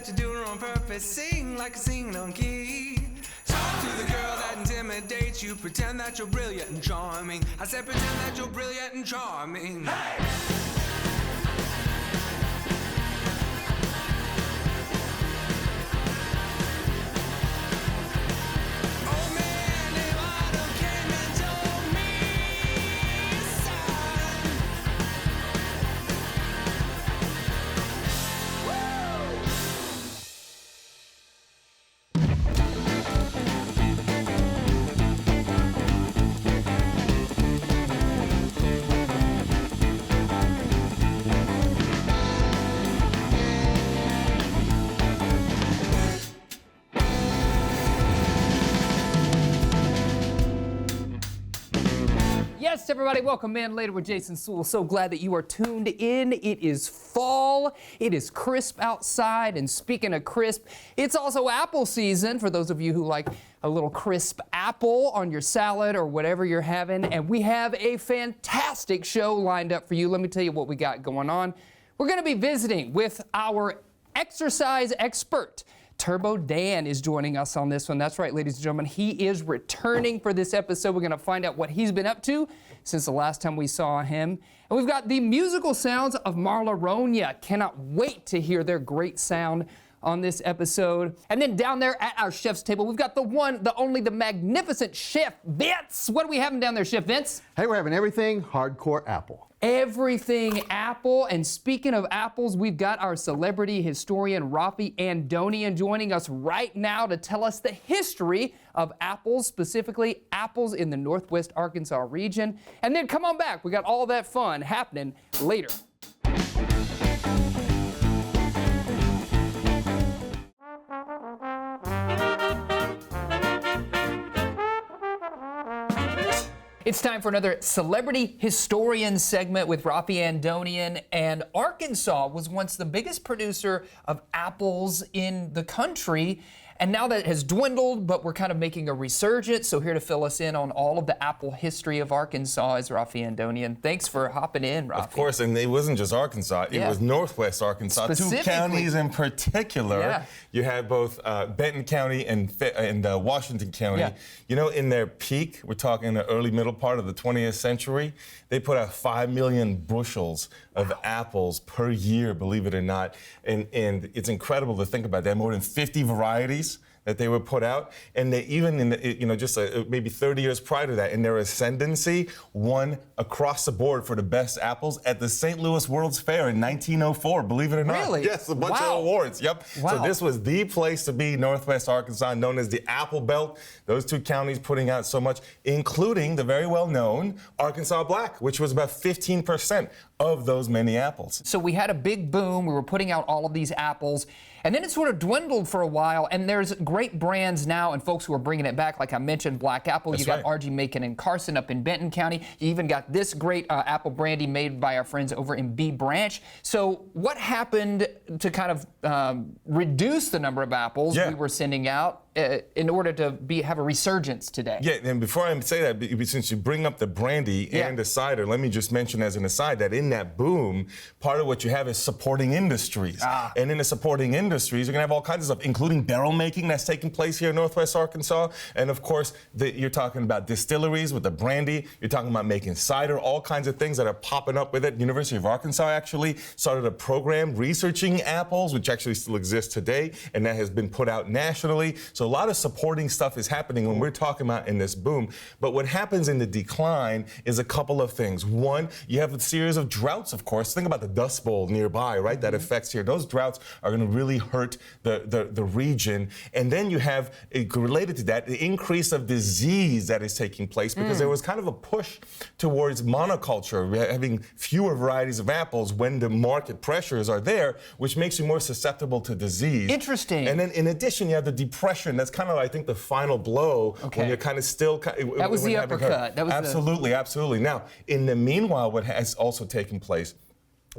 that you're doing on purpose. Sing like a singing on key. Talk to the girl that intimidates you. Pretend that you're brilliant and charming. I said pretend that you're brilliant and charming. Hey! Yes, everybody, welcome in Later with Jason Suel. So glad that you are tuned in. It is fall. It is crisp outside. And speaking of crisp, it's also apple season for those of you who like a little crisp apple on your salad or whatever you're having. And we have a fantastic show lined up for you. Let me tell you what we got going on. We're going to be visiting with our exercise expert. Turbo Dan is joining us on this one. That's right, ladies and gentlemen. He is returning for this episode. We're going to find out what he's been up to since the last time we saw him. And we've got the musical sounds of Marla Ronya. Cannot wait to hear their great sound on this episode. And then down there at our chef's table, we've got the one, the only, the magnificent Chef Vince. What are we having down there, Chef Vince? Hey, we're having everything hardcore apple. Everything apple. And speaking of apples, we've got our celebrity historian Rafi Andonian joining us right now to tell us the history of apples, specifically apples in the Northwest Arkansas region. And then come on back, we got all that fun happening later. It's time for another Celebrity Historian segment with Rafi Andonian. And Arkansas was once the biggest producer of apples in the country. And now that has dwindled, but we're kind of making a resurgence. So here to fill us in on all of the apple history of Arkansas is Rafi Andonian. Thanks for hopping in, Rafi. Of course, and it wasn't just Arkansas. It was Northwest Arkansas. Two counties in particular. Yeah. You had both Benton County and Washington County. Yeah. You know, in their peak, we're talking the early middle part of the 20th century, they put out 5 million bushels of apples per year, believe it or not. And it's incredible to think about that. More than 50 varieties that they would put out, and they even in the, just maybe 30 years prior to that, in their ascendancy, won across the board for the best apples at the St. Louis World's Fair in 1904. Believe it or not, really? Yes, a bunch of awards. Yep. Wow. So this was the place to be, Northwest Arkansas, known as the Apple Belt. Those two counties putting out so much, including the very well known Arkansas Black, which was about 15% of those many apples. So we had a big boom. We were putting out all of these apples, and then it sort of dwindled for a while. And there's great brands now and folks who are bringing it back. Like I mentioned, Black Apple. You got R.G. Macon and Carson up in Benton County. You even got this great apple brandy made by our friends over in B Branch. So what happened to kind of reduce the number of apples we were sending out in order to have a resurgence today? Yeah, and before I say that, since you bring up the brandy and the cider, let me just mention as an aside that in that boom, part of what you have is supporting industries. And in the supporting industries, you're going to have all kinds of stuff, including barrel making that's taking place here in Northwest Arkansas. And of course, you're talking about distilleries with the brandy. You're talking about making cider, all kinds of things that are popping up with it. University of Arkansas actually started a program researching apples, which actually still exists today, and that has been put out nationally. So a lot of supporting stuff is happening when we're talking about in this boom. But what happens in the decline is a couple of things. One, you have a series of droughts, of course. Think about the Dust Bowl nearby, right? That affects here. Those droughts are going to really hurt the region. And then you have, related to that, the increase of disease that is taking place because there was kind of a push towards monoculture, having fewer varieties of apples when the market pressures are there, which makes you more susceptible to disease. Interesting. And then in addition, you have the depression. That's kind of, I think, the final blow when you're kind of still... That was the uppercut. That was absolutely. Now, in the meanwhile, what has also taken place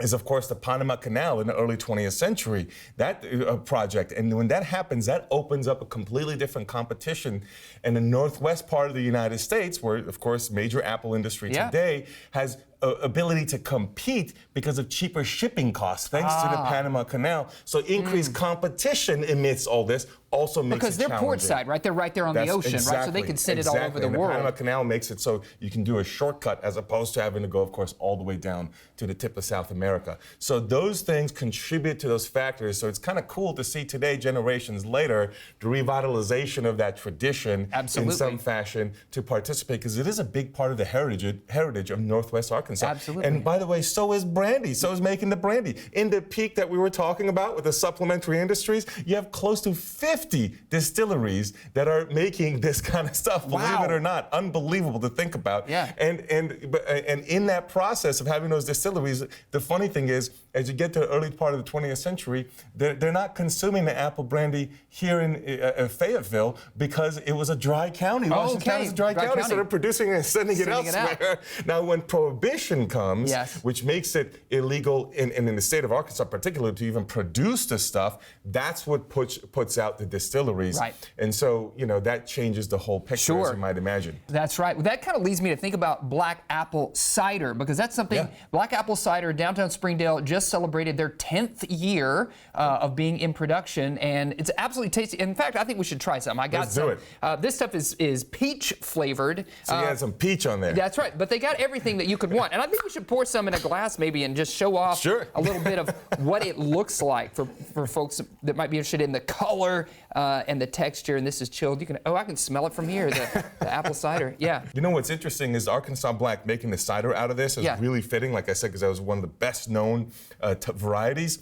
is, of course, the Panama Canal in the early 20th century, that project. And when that happens, that opens up a completely different competition in the northwest part of the United States, where, of course, major apple industry today has ability to compete because of cheaper shipping costs, thanks to the Panama Canal. So increased competition amidst all this also makes because it they're challenging. portside, right? They're right there on the ocean, right? So they can send it all over the and world. The Panama Canal makes it so you can do a shortcut as opposed to having to go, of course, all the way down to the tip of South America. So those things contribute to those factors. So it's kind of cool to see today, generations later, the revitalization of that tradition in some fashion to participate, because it is a big part of the heritage of Northwest Arkansas. Absolutely. And by the way, so is brandy. So is making the brandy. In the peak that we were talking about with the supplementary industries, you have close to 50 distilleries that are making this kind of stuff. Believe it or not, unbelievable to think about. Yeah. And in that process of having those distilleries, the funny thing is, as you get to the early part of the 20th century, they're not consuming the apple brandy here in Fayetteville because it was a dry county. Washington County is a dry county, so they're producing it and sending it elsewhere. Now, when Prohibition comes, which makes it illegal in the state of Arkansas particularly to even produce the stuff, that's what puts out the distilleries. Right. And so, you know, that changes the whole picture, as you might imagine. That's right. Well, that kind of leads me to think about black apple cider, because that's something, black apple cider, downtown Springdale just celebrated their 10th year of being in production, and it's absolutely tasty. In fact, I think we should try some. I got Let's some. do it. This stuff is peach flavored. So you had some peach on there. That's right, but they got everything that you could want. And I think we should pour some in a glass maybe and just show off a little bit of what it looks like for folks that might be interested in the color and the texture. And this is chilled. You can, I can smell it from here, the apple cider. Yeah. You know what's interesting is Arkansas Black making the cider out of this is really fitting, like I said, because that was one of the best known varieties.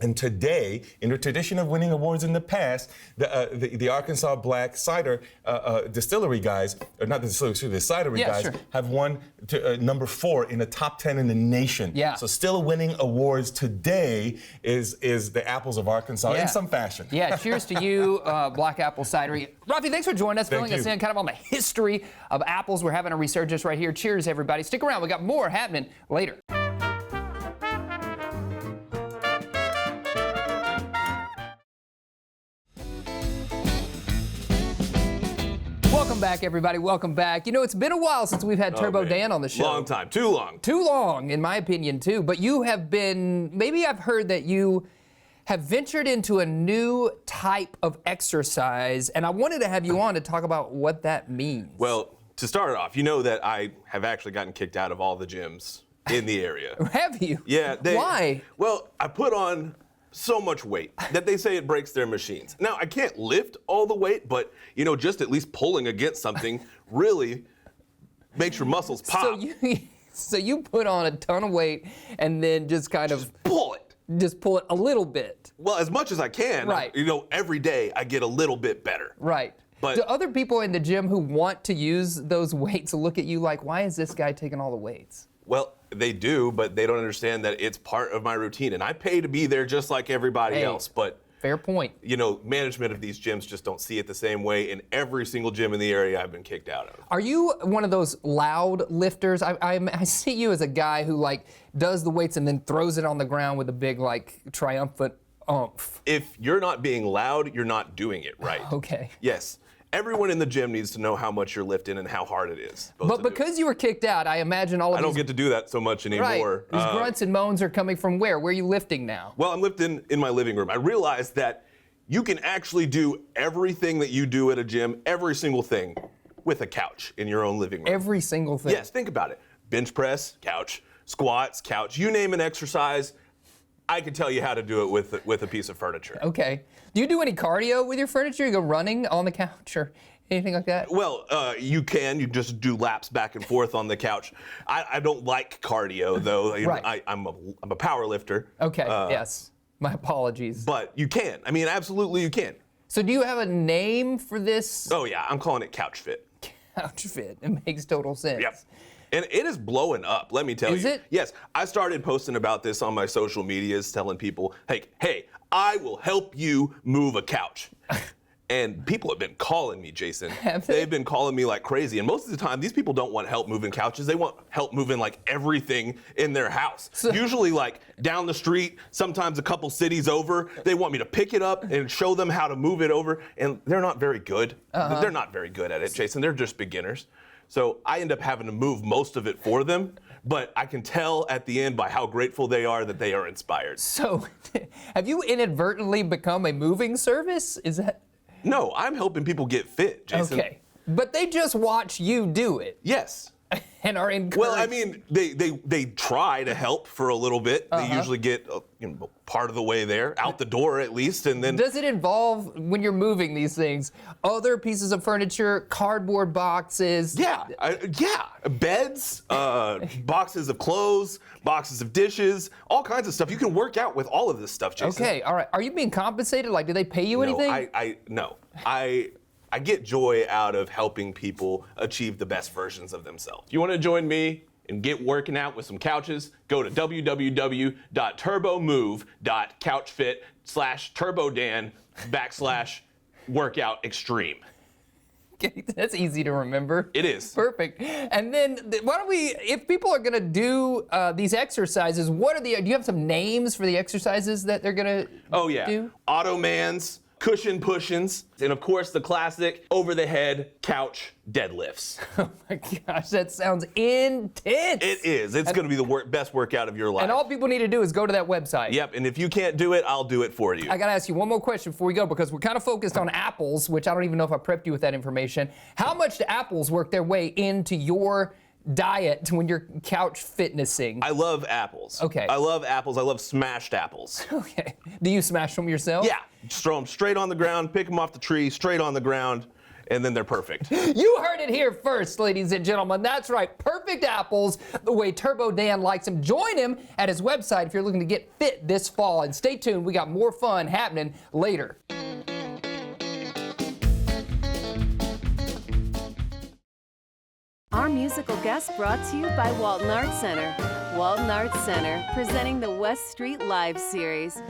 And today, in the tradition of winning awards in the past, the Arkansas Black Cider distillery guys, or not the distillery, excuse me, the cidery guys, have won number 4 in the top 10 in the nation. Yeah. So still winning awards today is the apples of Arkansas in some fashion. Yeah, cheers to you, Black Apple Cidery. Rafi, thanks for joining us, filling us in kind of on the history of apples. We're having a resurgence right here. Cheers, everybody. Stick around. We got more happening later. Welcome back, everybody. Welcome back. You know, it's been a while since we've had Turbo Dan on the show. Long time. Too long. Too long, in my opinion, too. But you have been, maybe I've heard that you have ventured into a new type of exercise, and I wanted to have you on to talk about what that means. Well, to start off, you know that I have actually gotten kicked out of all the gyms in the area. Have you? Yeah. Why? Well, I put on so much weight that they say it breaks their machines. Now, I can't lift all the weight, but, you know, just at least pulling against something really makes your muscles pop. So you put on a ton of weight and then just kind of pull it. Just pull it a little bit. Well, as much as I can. Right. You know, every day I get a little bit better. Right. But do other people in the gym who want to use those weights look at you like, why is this guy taking all the weights? Well, they do, but they don't understand that it's part of my routine. And I pay to be there just like everybody else. But fair point. You know, management of these gyms just don't see it the same way. In every single gym in the area, I've been kicked out of. Are you one of those loud lifters? I see you as a guy who, like, does the weights and then throws it on the ground with a big, like, triumphant oomph. If you're not being loud, you're not doing it right. Okay. Yes. Everyone in the gym needs to know how much you're lifting and how hard it is. But because you were kicked out, I imagine all of I don't get to do that so much anymore. Right. These grunts and moans are coming from where? Where are you lifting now? Well, I'm lifting in my living room. I realized that you can actually do everything that you do at a gym, every single thing, with a couch in your own living room. Every single thing? Yes, think about it. Bench press, couch. Squats, couch. You name an exercise, I can tell you how to do it with a piece of furniture. Okay. Do you do any cardio with your furniture? You go running on the couch or anything like that? Well, you can. You just do laps back and forth on the couch. I don't like cardio, though. Right. I'm a power lifter. Okay, yes. My apologies. But you can. I mean, absolutely you can. So do you have a name for this? Oh, yeah. I'm calling it Couch Fit. Couch Fit. It makes total sense. Yep. And it is blowing up, let me tell you. Is it? Yes. I started posting about this on my social medias, telling people, hey, I will help you move a couch. And people have been calling me, Jason. Have they? They've been calling me like crazy. And most of the time, these people don't want help moving couches. They want help moving like everything in their house. Usually like down the street, sometimes a couple cities over. They want me to pick it up and show them how to move it over. And they're not very good. They're not very good at it, Jason. They're just beginners. So I end up having to move most of it for them. but I can tell at the end by how grateful they are that they are inspired. So, have you inadvertently become a moving service? Is that? No, I'm helping people get fit, Jason. Okay. But they just watch you do it Yes. and are encouraged. Well, I mean, they try to help for a little bit. They usually get part of the way there, out the door at least, and then. Does it involve, when you're moving these things, other pieces of furniture, cardboard boxes? Yeah, beds, boxes of clothes, boxes of dishes, all kinds of stuff. You can work out with all of this stuff, Jason. Okay, all right. Are you being compensated? Like, do they pay you anything? No, I get joy out of helping people achieve the best versions of themselves. If you want to join me and get working out with some couches, go to www.turbomove.couchfit/turbodan/workout extreme. Okay, that's easy to remember. It is. Perfect. And then why don't we, if people are gonna do these exercises, do you have some names for the exercises that they're gonna do? Oh yeah, Ottomans, cushion push-ins, and of course the classic over-the-head couch deadlifts. Oh my gosh, that sounds intense. It is. It's going to be the best workout of your life. And all people need to do is go to that website. Yep, and if you can't do it, I'll do it for you. I gotta ask you one more question before we go, because we're kind of focused on apples, which I don't even know if I prepped you with that information. How much do apples work their way into your diet when you're couch fitnessing? I love apples. Okay. I love apples. I love smashed apples. Okay. Do you smash them yourself? Yeah. Just throw them straight on the ground, pick them off the tree, straight on the ground, and then they're perfect. You heard it here first, ladies and gentlemen. That's right. Perfect apples, the way Turbo Dan likes them. Join him at his website if you're looking to get fit this fall. And stay tuned. We got more fun happening later. Our musical guest brought to you by Walton Arts Center. Walton Arts Center, presenting the West Street Live series.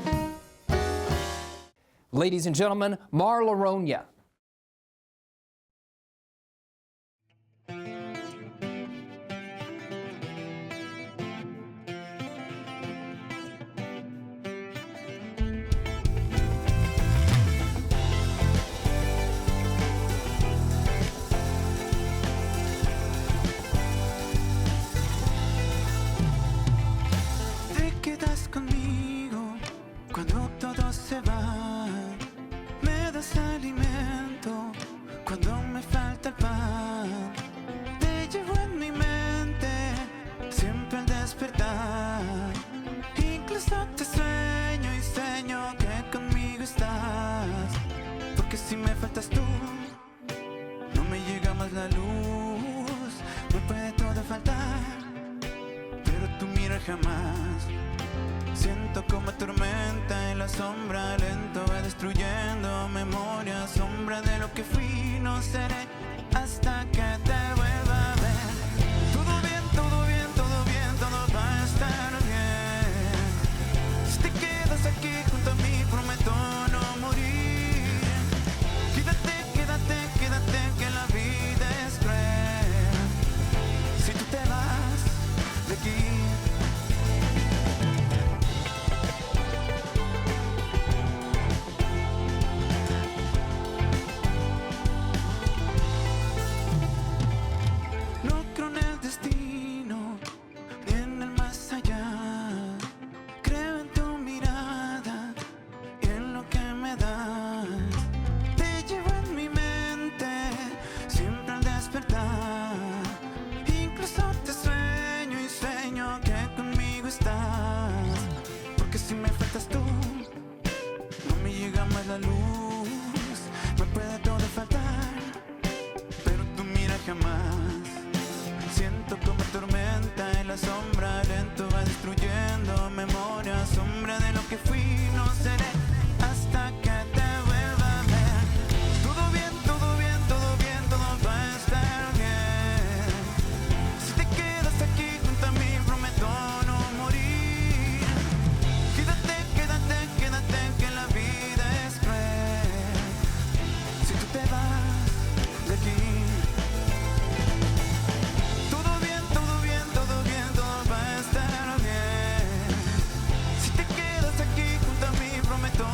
Ladies and gentlemen, Marla Ronya. Te quedas conmigo cuando todo se va. Me das alimento cuando me falta el pan. Te llevo en mi mente siempre al despertar. Incluso te sueño y sueño que conmigo estás. Porque si me faltas tú, no me llega más la luz. Me puede todo faltar, pero tu mirar jamás. Siento como tormenta en la sombra, lento va destruyendo memoria, sombra de lo que fui, no seré hasta que te vuelva a ver. Todo bien, todo bien, todo bien, todo va a estar bien. Si te quedas aquí junto a mí, prometo no morir. Quédate, quédate, quédate, que la vida es cruel. Si tú te vas de aquí. No creo en el destino, ni en el más allá. Creo en tu mirada y en lo que me das. Te llevo en mi mente, siempre al despertar. Incluso te sueño y sueño que conmigo estás. Porque si me faltas tú, no me llega más la luz. Me puede todo faltar, pero tu mira jamás. Siento como tormenta en la sombra, lento va destruyendo memoria, sombra de lo que fui, no seré hasta que te vuelva a ver. Todo bien, todo bien, todo bien, todo va a estar bien. Si te quedas aquí junto a mí, prometo no morir. Quédate, quédate, quédate, que la vida es cruel. Si tú te vas de aquí. Todo bien, todo bien, todo bien, todo va a estar bien. Si te quedas aquí junto a mí, prometo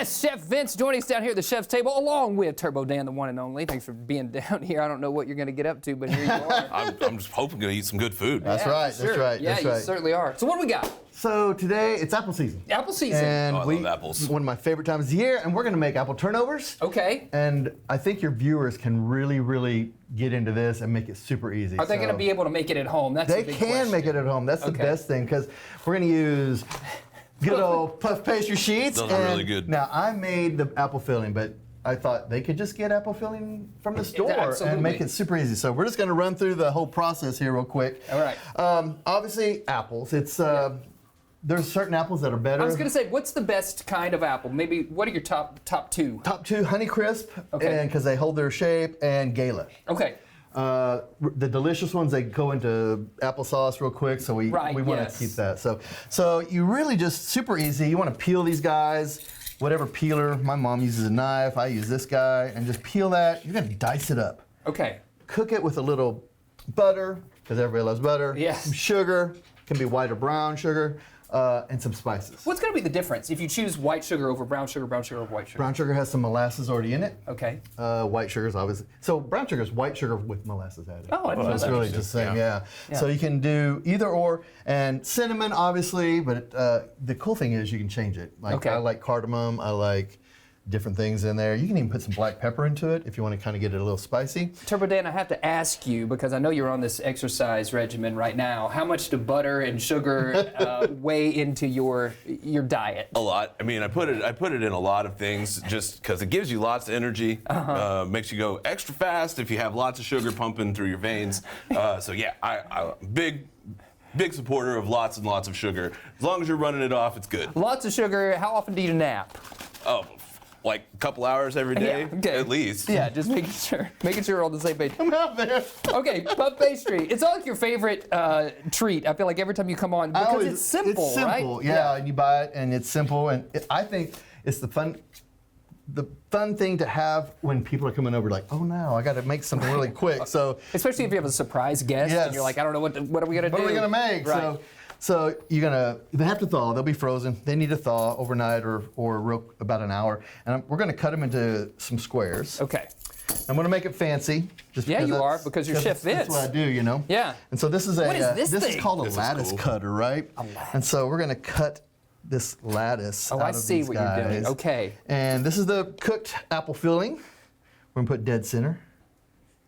Yes, Chef Vince joining us down here at the chef's table, along with Turbo Dan, the one and only. Thanks for being down here. I don't know what you're going to get up to, but here you are. I'm just hoping to eat some good food. That's Yeah, right. for sure. That's right. Yeah, that's you right. certainly are. So what do we got? So today it's apple season. Apple season. And Oh, I love apples. One of my favorite times of the year, and we're going to make apple turnovers. Okay. And I think your viewers can really get into this and make it super easy. Are they going to be able to make it at home? That's They the big can question. make it at home. That's the Okay. best thing, because we're going to use good old puff pastry sheets. Those are really good. Now, I made the apple filling, but I thought they could just get apple filling from the store Absolutely. and make it super easy. So we're just going to run through the whole process here real quick. All right. Obviously, apples. It's there's certain apples that are better. I was going to say, what's the best kind of apple? Maybe, what are your top two? Top two, Honeycrisp, Okay. and because they hold their shape, and Gala. Okay. The delicious ones, they go into applesauce real quick, so we Right, want yes. to keep that. So you really just super easy. You want to peel these guys, whatever peeler. My mom uses a knife. I use this guy, and just peel that. You're gonna dice it up. Okay. Cook it with a little butter, because everybody loves butter. Yes. Some sugar, can be white or brown sugar, and some spices. What's going to be the difference if you choose white sugar over brown sugar over white sugar? Brown sugar has some molasses already in it. Okay. White sugar is obviously, so brown sugar is white sugar with molasses added. Oh, I didn't know That's that. really just saying, yeah. Yeah. So you can do either or, and cinnamon obviously, but the cool thing is you can change it. Like Okay. I like cardamom, I like different things in there. You can even put some black pepper into it if you want to kind of get it a little spicy. Turbo Dan, I have to ask you, because I know you're on this exercise regimen right now, how much do butter and sugar weigh into your diet? A lot. I mean, I put it in a lot of things just because it gives you lots of energy, makes you go extra fast if you have lots of sugar pumping through your veins. So yeah, I'm big supporter of lots and lots of sugar. As long as you're running it off, it's good. Lots of sugar. How often do you nap? Oh, like a couple hours every day, Yeah, okay. at least. Yeah, just making sure we're on the same page. Come out there. Okay, puff pastry. It's like your favorite treat. I feel like every time you come on, because it's simple, It's simple, right? yeah. And you buy it, and it's simple, and I think it's the fun thing to have when people are coming over. Like, oh no, I got to make something really quick. So Especially if you have a surprise guest Yes. and you're like, I don't know what are we gonna do? what are we gonna make? Right. So they have to thaw. They'll be frozen. They need to thaw overnight or about an hour. And we're gonna cut them into some squares. Okay. I'm gonna make it fancy. Just Yeah, because you are, that's- because you're Chef That's what I Vince. do, you know. Yeah. And so this is What is this is thing? called a This is lattice cool. cutter, right? And so we're gonna cut this lattice. Oh, out I of see these what you're doing. guys. Okay. And this is the cooked apple filling. We're gonna put dead center.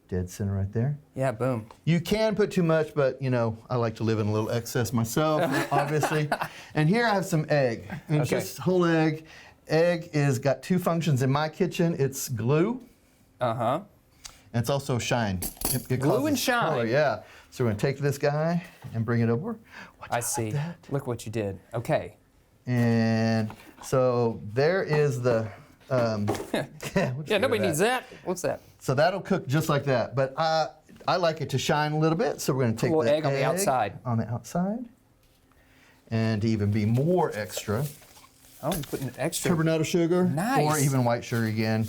Dead center right there. Yeah, boom. You can put too much, but you know, I like to live in a little excess myself, obviously. And here I have some egg, and Okay. just whole egg. Egg is got two functions in my kitchen. It's glue, Uh-huh. and it's also shine. It Glue causes and shine. color, yeah. So we're gonna take this guy and bring it over. Watch I out see. like that. Look what you did. Okay. And so there is the. Yeah, nobody needs that. What's that? So that'll cook just like that. But I like it to shine a little bit, so we're going to take little the egg on the outside. On the outside. And to even be more extra, Oh, I'm putting extra. turbinado sugar. Nice. Or even white sugar again,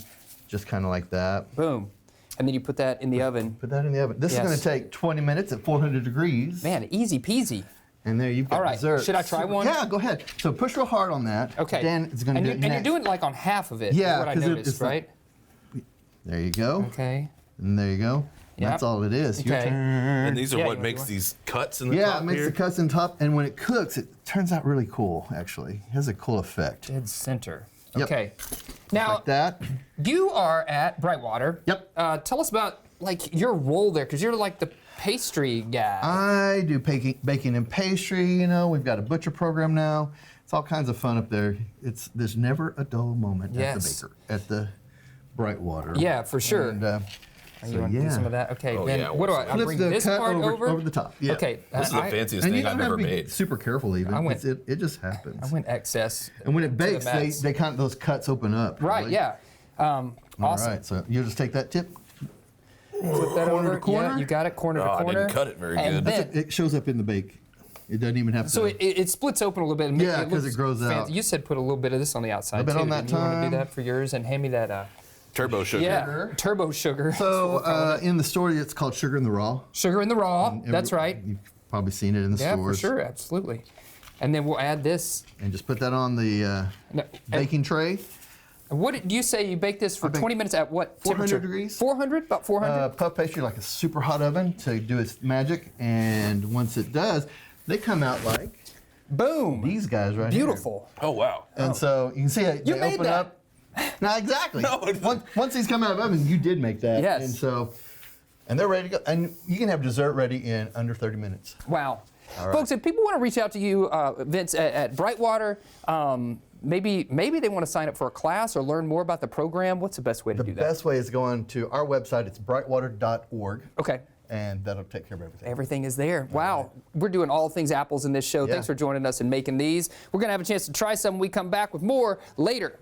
just kind of like that. Boom. And then you put that in the oven. Put that in the oven. This is Yes. going to take 20 minutes at 400 degrees. Man, easy peasy. And there you've got All right. dessert. Should I try one? Yeah, go ahead. So push real hard on that. Okay. Dan is going to and do you, it And next. you're doing like on half of it. Yeah, is what I 'cause noticed, it's like- right? There you go. Okay. And there you go. Yep. That's all it is. Your Okay. turn. And these are Yeah, what you makes want- these cuts in the Yeah, top it makes here. the cuts in top, and when it cooks, it turns out really cool, actually. It has a cool effect. Dead center. Yep. Okay. Now, Like that. you are at Brightwater. Yep. Tell us about like your role there, because you're like the pastry guy. I do baking and pastry, you know. We've got a butcher program now. It's all kinds of fun up there. There's never a dull moment Yes. at the Brightwater. Yeah, for sure. And, you want to do some of that? Okay. Oh, then yeah, what do I Flip bring the this cut part over the top. Yeah. Okay. This is the fanciest And you thing I've don't have ever to be made. super careful even. I went- it just happens. I went excess. And when it to the bakes, mats. they kind of those cuts open up. Right. really. Yeah. All Awesome. right. So you just take that tip. Flip that Corner over. to corner? Yeah, you got it. Corner Oh, to I corner. didn't cut it very And good. then- It shows up in the bake. It doesn't even have to. So it splits open a little bit. And Yeah, 'cause looks it grows out. fancy. You said put a little bit of this on the outside A bit too. on that Didn't you want to time. do that for yours and hand me that. Turbo sugar. Yeah, turbo sugar. So in the store, it's called Sugar in the Raw. Sugar in the raw. That's right. You've probably seen it in the Yeah, stores. for sure, absolutely. And then we'll add this. And just put that on the No, baking tray. What do you say you bake this for 20 minutes at what 400 temperature? degrees. 400? About 400? Puff pastry, like a super hot oven to do its magic. And once it does, they come out like Boom. these guys right Beautiful. Oh, wow. here. And so you can see it, You they made open that. up. No, exactly. No, once these come out of the oven, you did make that. Yes. And so, and they're ready to go. And you can have dessert ready in under 30 minutes. Wow. right. Folks, if people want to reach out to you, Vince, at Brightwater, maybe they want to sign up for a class or learn more about the program, what's the best way to do The that? best way is going to our website. It's brightwater.org. Okay. And that'll take care of everything. Everything is there. Wow. We're doing all things apples in this show. Yeah. Thanks for joining us and making these. We're going to have a chance to try some when we come back with more later.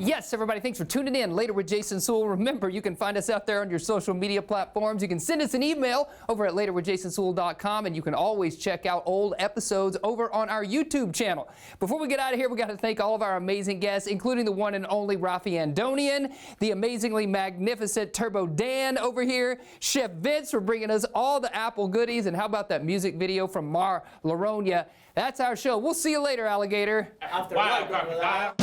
Yes, everybody, thanks for tuning in. Later with Jason Suel. Remember, you can find us out there on your social media platforms. You can send us an email over at laterwithjasonsuel.com, and you can always check out old episodes over on our YouTube channel. Before we get out of here, we got to thank all of our amazing guests, including the one and only Rafi Andonian, the amazingly magnificent Turbo Dan over here, Chef Vince for bringing us all the apple goodies, and how about that music video from Mar Laronia? That's our show. We'll see you later, alligator. Wow, crocodile.